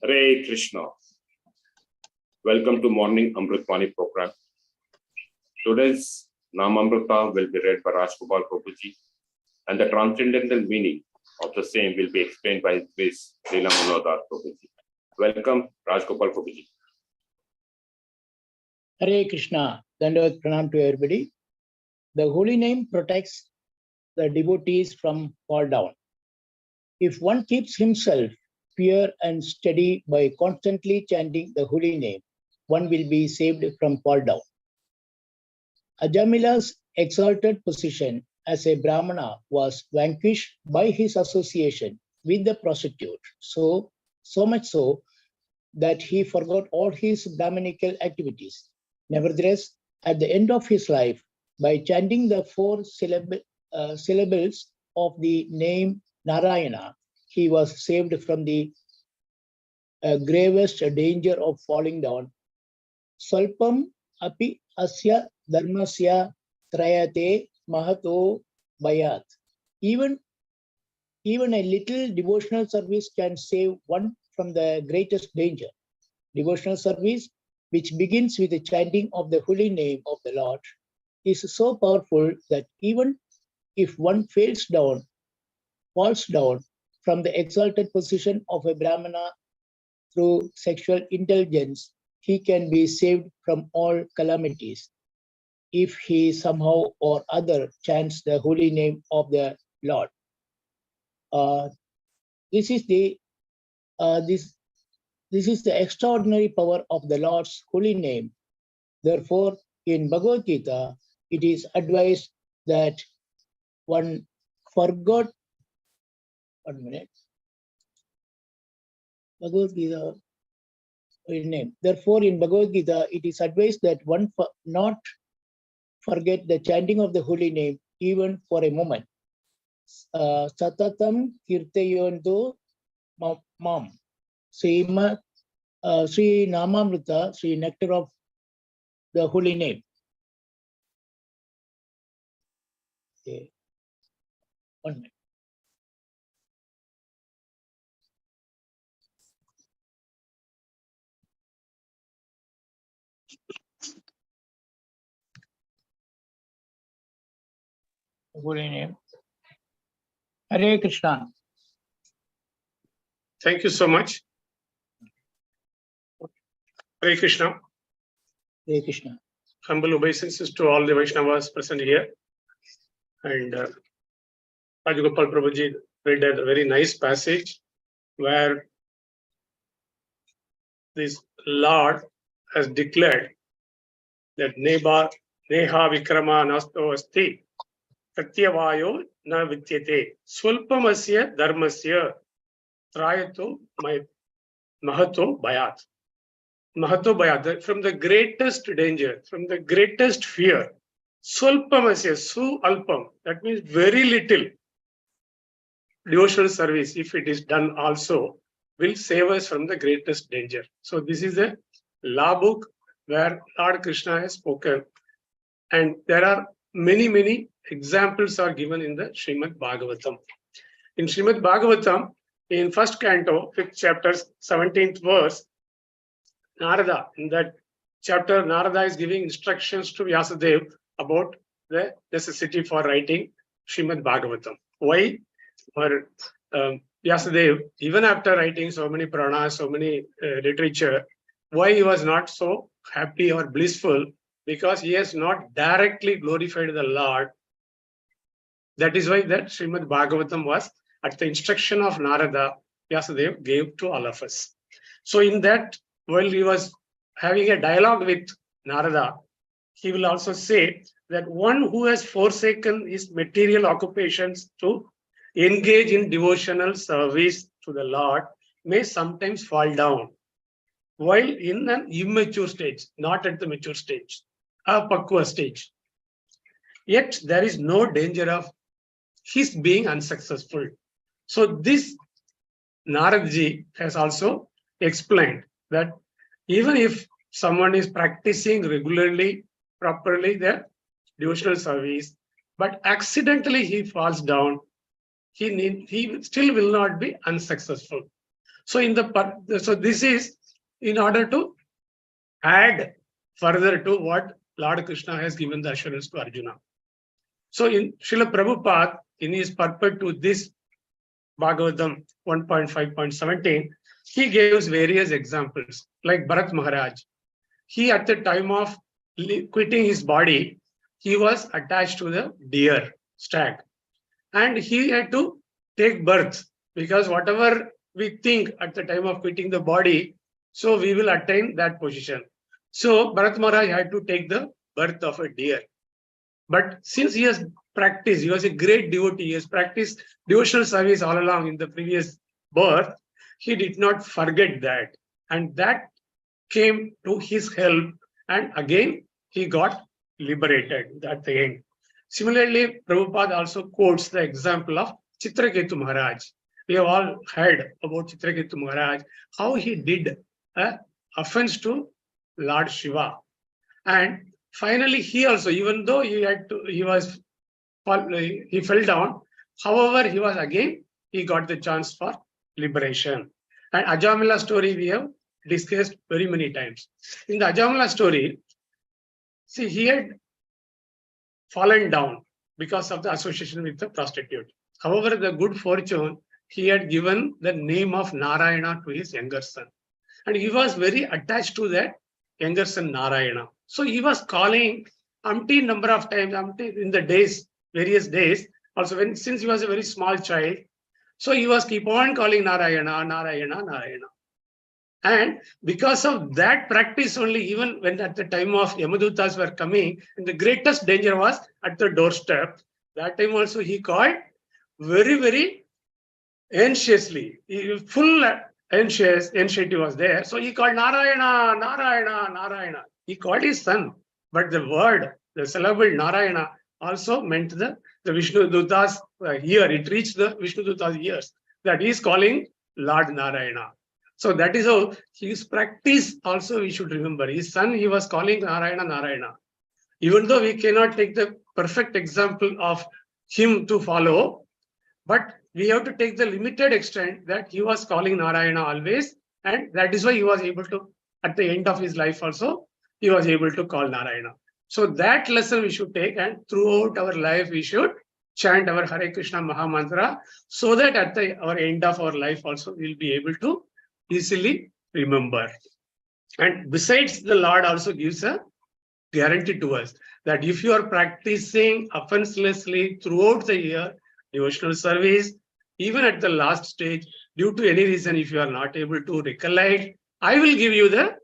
Hare Krishna. Welcome to morning Amrut Vani program. Today's Nam Amrita will be read by Rajgopal Prabhuji, and the transcendental meaning of the same will be explained by Miss Lila Manohar Prabhuji. Welcome, Rajgopal Prabhuji. Hare Krishna. Dandavat Pranam to everybody. The holy name protects the devotees from fall down. If one keeps himself pure and steady by constantly chanting the holy name, one will be saved from fall down. Ajamila's exalted position as a Brahmana was vanquished by his association with the prostitute, so much so that he forgot all his Brahmanical activities. Nevertheless, at the end of his life, by chanting the four syllables of the name Narayana, he was saved from the gravest danger of falling down. Salpam api asya dharmasya trayate mahato bayat. Even a little devotional service can save one from the greatest danger. Devotional service, which begins with the chanting of the holy name of the Lord, is so powerful that even if one falls down from the exalted position of a Brahmana through sexual intelligence, he can be saved from all calamities if he somehow or other chants the holy name of the Lord. This is the extraordinary power of the Lord's holy name. Therefore, in Bhagavad Gita, it is advised that one forgot. 1 minute. Bhagavad Gita name. Therefore, in Bhagavad Gita, it is advised that one not forget the chanting of the holy name even for a moment. Satatam kirtayanto mam. Sri Namamrita, Sri Nectar of the holy name. Okay. 1 minute. Holy name. Hare Krishna. Thank you so much. Hare Krishna. Hare Krishna. Humble obeisances to all the Vaishnavas present here. And Rajgopal Prabhuji read a very nice passage where this Lord has declared that Neha Vikrama Nasto Asti Satyavayo Na Vityate Swalpamasya Dharmasya Trayato Mahato Bayat. Mahato Bayat, from the greatest danger, from the greatest fear, Swalpamasya, Su Alpam, that means very little devotional service, if it is done also, will save us from the greatest danger. So this is a law book where Lord Krishna has spoken. And there are many examples are given in the Srimad Bhagavatam. In Srimad Bhagavatam, in first canto, 5th chapter, 17th verse, Narada, in that chapter, Narada is giving instructions to Vyasadeva about the necessity for writing Srimad Bhagavatam. Why? For Vyasadeva, even after writing so many Puranas, so many literature, why he was not so happy or blissful? Because he has not directly glorified the Lord. That is why that Srimad Bhagavatam was at the instruction of Narada, Vyasadeva gave to all of us. So in that, while he was having a dialogue with Narada, he will also say that one who has forsaken his material occupations to engage in devotional service to the Lord may sometimes fall down while in an immature stage, not at the mature stage, a pakwa stage. Yet there is no danger of his being unsuccessful. So this Naradji has also explained that even if someone is practicing regularly, properly their devotional service, but accidentally he falls down, he still will not be unsuccessful. So so this is in order to add further to what Lord Krishna has given the assurance to Arjuna. So in Srila Prabhupada, in his purport to this Bhagavatam 1.5.17, he gives various examples, like Bharat Maharaj. He, at the time of quitting his body, he was attached to the deer, stag, and he had to take birth, because whatever we think at the time of quitting the body, so we will attain that position. So Bharat Maharaj had to take the birth of a deer. But since he has practiced, he was a great devotee, he has practiced devotional service all along in the previous birth, he did not forget that. And that came to his help, and again he got liberated at the end. Similarly, Prabhupada also quotes the example of Chitraketu Maharaj. We have all heard about Chitraketu Maharaj, how he did an offense to Lord Shiva. And finally, he also, even though he fell down, however, he got the chance for liberation. And Ajamila story we have discussed very many times. In the Ajamila story, see, he had fallen down because of the association with the prostitute. However, the good fortune, he had given the name of Narayana to his younger son. And he was very attached to that younger son Narayana. So he was calling umpteen number of times, in the days, various days, also since he was a very small child. So he was keep on calling Narayana, Narayana, Narayana. And because of that practice only, even when at the time of Yamadutas were coming, and the greatest danger was at the doorstep, that time also he called very, very anxiously, full anxiety was there. So he called Narayana, Narayana, Narayana. He called his son, but the word, the syllable Narayana also meant the Vishnu Duta's ear. It reached the Vishnu Duta's ears that he is calling Lord Narayana. So that is how his practice also we should remember. His son, he was calling Narayana, Narayana. Even though we cannot take the perfect example of him to follow, but we have to take the limited extent that he was calling Narayana always, and that is why he was able to, at the end of his life also, he was able to call Narayana. So that lesson we should take, and throughout our life we should chant our Hare Krishna Maha Mantra, so that at our end of our life also we will be able to easily remember. And besides, the Lord also gives a guarantee to us that if you are practicing offenselessly throughout the year, devotional service, even at the last stage, due to any reason, if you are not able to recollect, I will give you the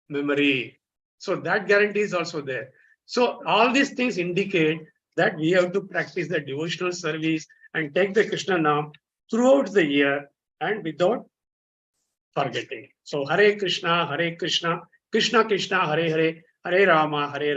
memory. So that guarantee is also there. So all these things indicate that we have to practice the devotional service and take the Krishna Nam throughout the year and without forgetting. So Hare Krishna, Krishna Krishna, Hare Hare, Hare Rama, Hare